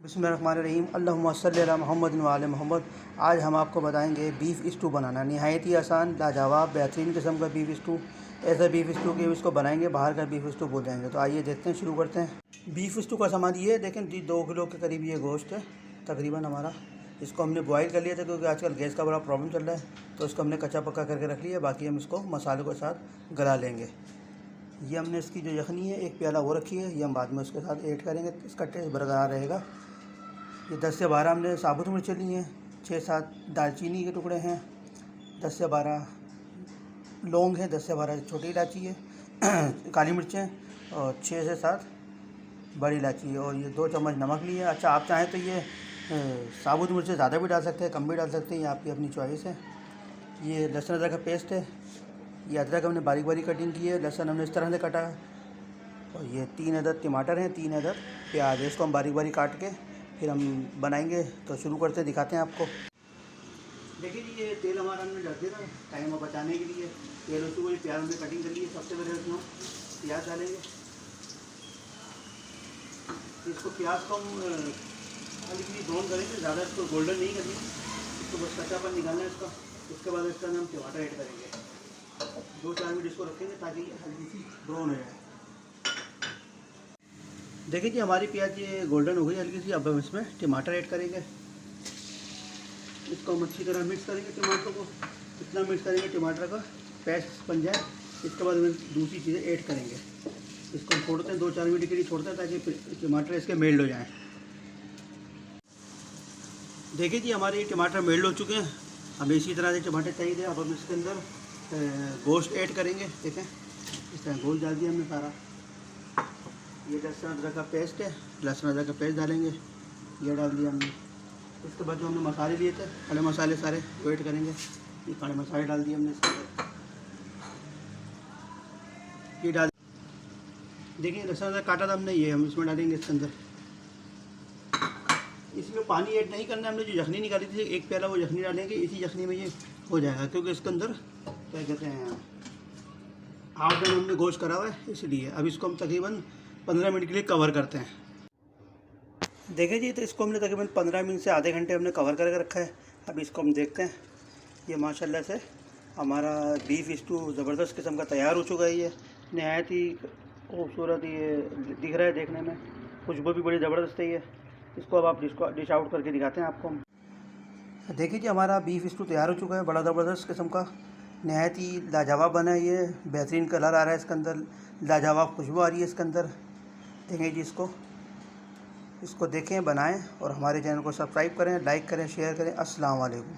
बिस्मिल्लाहिर्रहमानिर्रहीम अल्लाहुम्मा सल्लि अला मुहम्मद व आले मोहम्मद। आज हम आपको बताएंगे बीफ स्टू बनाना। नहायत ही आसान, लाजवाब, बेहतरीन किस्म का बीफ स्टू। ऐसा बीफ स्टू कि इसको बनाएंगे बाहर का बीफ स्टू बोल जाएंगे। तो आइए देखते हैं, शुरू करते हैं। बीफ स्टू का सामान ये है, देखें 2 किलो के करीब ये गोश्त है तकरीबन हमारा। इसको हमने बॉयल कर लिया था क्योंकि आजकल गैस का बड़ा प्रॉब्लम चल रहा है, तो इसको हमने कच्चा पक्का करके रख लिया। बाकी हम इसको मसालों के साथ गला लेंगे। ये हमने इसकी जो यखनी है 1 प्याला वो रखी है, ये हम बाद में उसके साथ ऐड करेंगे, इसका टेस्ट बरकरार रहेगा। ये 10 से 12 हमने साबुत मिर्चें ली हैं, 6-7 दालचीनी के टुकड़े हैं, 10 से 12 लौंग हैं, 10 से 12 छोटी इलायची है, काली मिर्चें और 6 से 7 बड़ी इलायची है, और ये 2 चम्मच नमक लिए। अच्छा, आप चाहें तो ये साबुत मिर्चें ज़्यादा भी डाल सकते हैं, कम भी डाल सकते हैं, ये आपकी अपनी चॉइस है। ये लहसुन अदरक का पेस्ट है। ये अदरक हमने बारीक बारीक कटिंग की है, लहसुन हमने इस तरह से काटा है। और ये 3 अदद टमाटर हैं, 3 अदद प्याज है, इसको हम बारीक बारीक काट के फिर हम बनाएंगे। तो शुरू करते हैं, दिखाते हैं आपको। देखिए जी, ये तेल हमारा हमने डाल दिया था टाइम बचाने के लिए। तेल उसको वही प्याज हमने कटिंग कर ली है। सबसे पहले उसमें प्याज डालेंगे। इसको प्याज को हम हल्की ब्राउन करेंगे, ज़्यादा इसको गोल्डन नहीं करनी, इसको बस कच्चापन निकालना है इसका। उसके बाद इसका हम टमाटर ऐड करेंगे। 2-4 मिनट इसको रखेंगे ताकि हल्की सी ब्राउन हो जाए। देखिए जी, हमारी प्याज ये गोल्डन हो गई हल्की सी। अब हम इसमें टमाटर ऐड करेंगे। इसको हम अच्छी तरह मिक्स करेंगे। टमाटर को इतना मिक्स करेंगे टमाटर का पेस्ट बन जाए। इसके बाद हम दूसरी चीज़ें ऐड करेंगे। इसको हम छोड़ते हैं 2-4 मिनट के लिए छोड़ते हैं ताकि टमाटर इसके मेल्ट हो जाएँ। देखिए जी, हमारे ये टमाटर मेल्ट हो चुके हैं। हमें इसी तरह से टमाटर चाहिए थे। अब हम इसके अंदर गोश्त ऐड करेंगे। देखें, इस तरह गोश्त डाल दिया हमने सारा। ये लहसुन अदरक का पेस्ट है, लहसुन अदरक का पेस्ट डालेंगे, ये डाल दिया हमने। इसके बाद जो हमने मसाले लिए थे, खड़े मसाले सारे वो ऐड करेंगे। ये खड़े मसाले डाल दिए हमने इसके अंदर, ये डाल। देखिए, लहसुन अदरक काटा था हमने, ये हम इसमें डालेंगे इसके अंदर। इसमें पानी ऐड नहीं करना। हमने जो यखनी निकाली थी 1 प्याला, वो यखनी डालेंगे। इसी यखनी में ये हो जाएगा क्योंकि इसके अंदर क्या कहते हैं, हाफ डन हमने गोश्त करा हुआ है, इसलिए। अब इसको हम तकरीबन 15 मिनट के लिए कवर करते हैं। देखिए जी, तो इसको हमने तकरीबन 15 मिनट से आधे घंटे हमने कवर करके रखा है। अब इसको हम देखते हैं। ये माशाल्लाह से हमारा बीफ स्टू ज़बरदस्त किस्म का तैयार हो चुका है। ये नहायत ही खूबसूरत ये दिख रहा है देखने में, खुशबू भी बड़ी ज़बरदस्त है ये। इसको अब आप डिश आउट करके दिखाते हैं आपको हम। देखिए जी, हमारा बीफ स्टू तैयार हो चुका है, बड़ा ज़बरदस्त किस्म का, नहायत ही लाजवाब बना है ये। बेहतरीन कलर आ रहा है इसके अंदर, लाजवाब खुशबू आ रही है इसके अंदर। देखें जी, इसको देखें, बनाएं और हमारे चैनल को सब्सक्राइब करें, लाइक करें, शेयर करें। अस्सलाम वालेकुम।